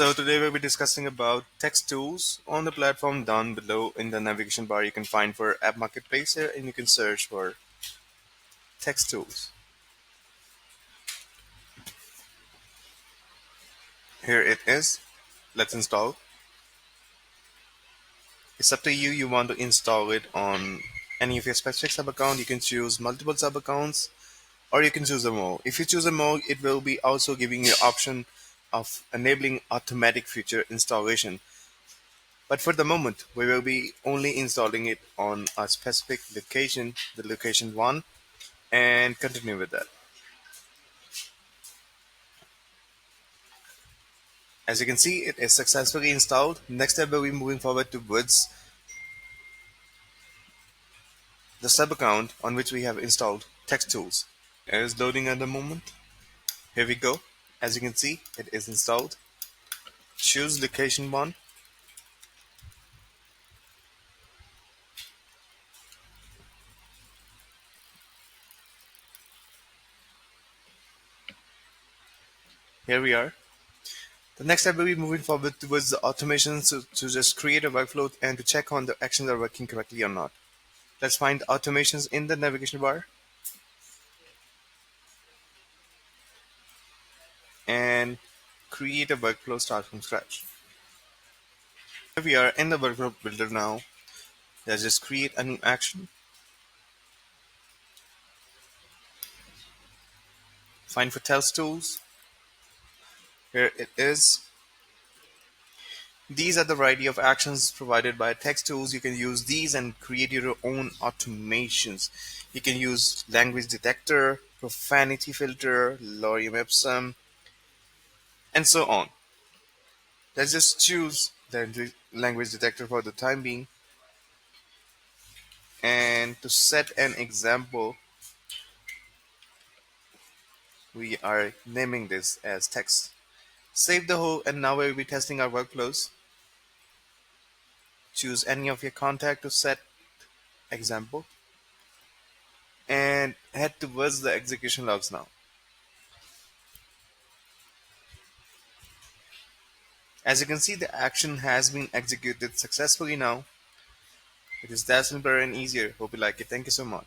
So today we'll be discussing about text tools on the platform down below in the navigation bar. You can find for App Marketplace here, and you can search for text tools. Here it is. Let's install. It's up to you. You want to install it on any of your specific sub account. You can choose multiple sub accounts, or you can choose a more. If you choose a more, it will be also giving you option of enabling automatic feature installation. But for the moment, we will be only installing it on a specific location, the location one, and continue with that. As you can see, it is successfully installed. Next step will be moving forward towards the sub account on which we have installed text tools. It is loading at the moment. Here we go. As you can see, it is installed. Choose location one. Here we are. The next step will be moving forward towards the automation to just create a workflow and to check on the actions are working correctly or not. Let's find automations in the navigation bar and create a workflow start from scratch. Here we are in the workflow builder now. Let's just create a new action. Find for test tools. Here it is. These are the variety of actions provided by text tools. You can use these and create your own automations. You can use language detector, profanity filter, lorem ipsum, and so on. Let's just choose the language detector for the time being. And to set an example, we are naming this as text. Save the whole, and now we'll be testing our workflows. Choose any of your contact to set example and head towards the execution logs now. As you can see, the action has been executed successfully now. It is that simpler and easier. Hope you like it. Thank you so much.